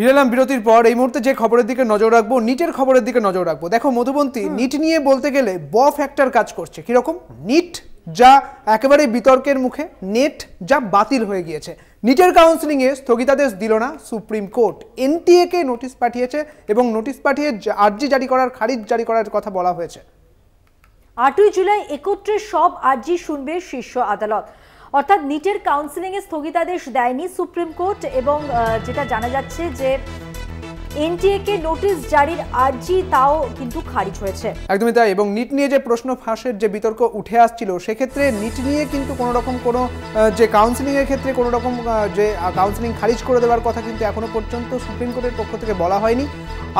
ফিরে এলাম বিরতির পর। এই মুহূর্তে যে খবরের দিকে নজর রাখবো, নিটের খবরের দিকে নজর রাখবো। দেখো মধুবন্তী, নিট নিয়ে বলতে গেলে ফ্যাক্টর কাজ করছে। কিরকম? নিট যা একেবারে বিতর্কের মুখে, নেট যা বাতিল হয়ে গিয়েছে, নিটের কাউন্সিলিংয়ে স্থগিতাদেশ দিল না সুপ্রিম কোর্ট। এনটিএ কে নোটিশ পাঠিয়েছে এবং নোটিশ পাঠিয়ে আর্জি জারি করার, খারিজ জারি করার কথা বলা হয়েছে। 8ই জুলাই একত্রে সব আর্জি শুনবে শীর্ষ আদালত। অর্থাৎ নিটের কাউন্সিলিংয়ে স্থগিতাদেশ দেয়নি সুপ্রিম কোর্ট এবং যেটা জানা যাচ্ছে যে এনটিএ কে নোটিশ জারির আর্জি তাও কিন্তু খারিজ হয়েছে। একদমই তাই। এবং নিট নিয়ে যে প্রশ্ন ফাঁসের যে বিতর্ক উঠে আসছিল, সেক্ষেত্রে নিট নিয়ে কিন্তু কোনো রকম কোনো যে কাউন্সিলিংয়ের ক্ষেত্রে কোনো রকম যে কাউন্সিলিং খারিজ করে দেওয়ার কথা কিন্তু এখনো পর্যন্ত সুপ্রিম কোর্টের পক্ষ থেকে বলা হয়নি।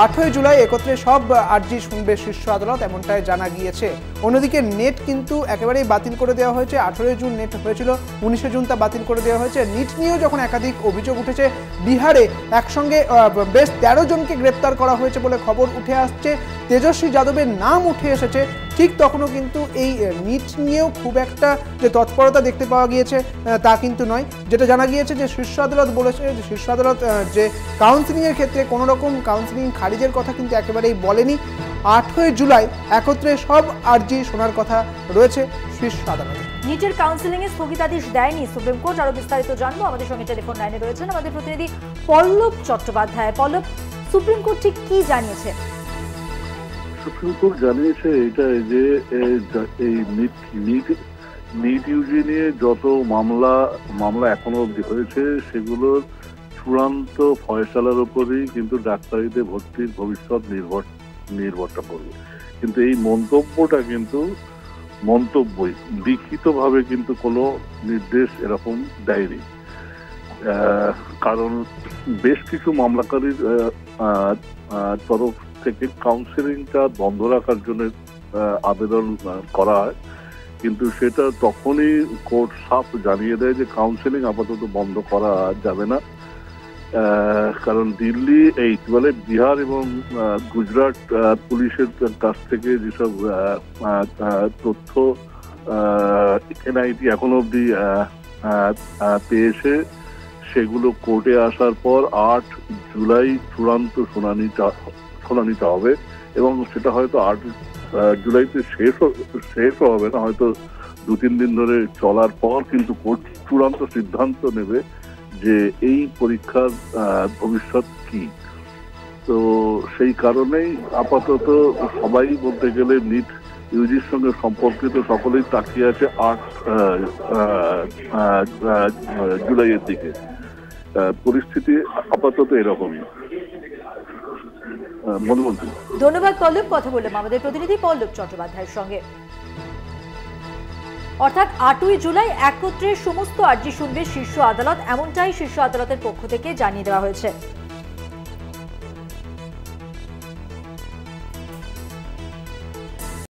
8ই জুলাই একত্রে সব আর্জি শুনবে শীর্ষ আদালত, এমনটাই জানা গিয়েছে। অন্যদিকে নেট কিন্তু একেবারেই বাতিল করে দেওয়া হয়েছে। 18 জুন নেট হয়েছিল, 19 জুন তা বাতিল করে দেওয়া হয়েছে। নিট নিয়েও যখন একাধিক অভিযোগ উঠেছে, বিহারে একসঙ্গে বেশ 13 জনকে গ্রেপ্তার করা হয়েছে বলে খবর উঠে আসছে, তেজস্বী যাদবের নাম উঠে এসেছে, ঠিক তখনও কিন্তু এই নিট নিয়েও খুব একটা যে তৎপরতা দেখতে পাওয়া গিয়েছে তা কিন্তু নয়। যেটা জানা গিয়েছে যে শীর্ষ আদালত বলেছে যে শীর্ষ আদালত যে কাউন্সিলিংয়ের ক্ষেত্রে কোনো রকম কাউন্সিলিং খারিজের কথা কিন্তু একেবারেই বলেনি। 8ই জুলাই একত্রে সব আর্জি শোনার কথা রয়েছে শীর্ষ আদালতে। নিটের কাউন্সিলিংয়ে স্থগিতাদেশ দেয়নি সুপ্রিম কোর্ট। আরো বিস্তারিত জানবো, আমাদের সঙ্গে টেলিফোন লাইনে রয়েছেন আমাদের প্রতিনিধি পল্লব চট্টোপাধ্যায়। পল্লব, সুপ্রিম কোর্ট ঠিক কি জানিয়েছে? সুপ্রিম কোর্ট জানিয়েছে এটা যে এই নিট ইউজি নিয়ে যত মামলা এখনো অব্দি হয়েছে, সেগুলোর চূড়ান্ত ফয়সালার উপরেই কিন্তু ডাক্তারিতে ভর্তির ভবিষ্যৎ নির্ভরটা করবে। কিন্তু এই মন্তব্যটা কিন্তু মন্তব্যই, লিখিতভাবে কিন্তু কোনো নির্দেশ এরকম দেয়নি। কারণ বেশ কিছু মামলাকারীর তরফ থেকে কাউন্সিলিংটা বন্ধ রাখার জন্য আবেদন করা হয়, কিন্তু সেটা তখনই কোর্ট সাফ জানিয়ে দেয় যে কাউন্সিলিং আপাতত বন্ধ করা যাবে না। কারণ দিল্লি এই বলে বিহার এবং গুজরাট পুলিশের কাছ থেকে যেসব তথ্য এনআইটি এখনো অব্দি পেয়েছে, সেগুলো কোর্টে আসার পর 8 জুলাই চূড়ান্ত শুনানিটা হবে এবং সেটা হয়তো 8 জুলাইতে শেষও হবে না, হয়তো 2-3 দিন ধরে চলার পর কিন্তু কোর্ট চূড়ান্ত সিদ্ধান্ত নেবে যে এই পরীক্ষার ভবিষ্যৎ কি। তো সেই কারণেই আপাতত সবাই বলতে গেলে নিট ইউজির সঙ্গে সম্পর্কিত সকলেই তাকিয়ে আছে 8 জুলাইয়ের দিকে। পরিস্থিতি আপাতত এরকমই। ধন্যবাদ পল্লব, কথা বললাম আমাদের প্রতিনিধি পল্লব চট্টোপাধ্যায়ের সঙ্গে। অর্থাৎ 8ই জুলাই একত্রে সমস্ত আর্জি শুনবে শীর্ষ আদালত, এমনটাই শীর্ষ আদালতের পক্ষ থেকে জানিয়ে দেওয়া হয়েছে।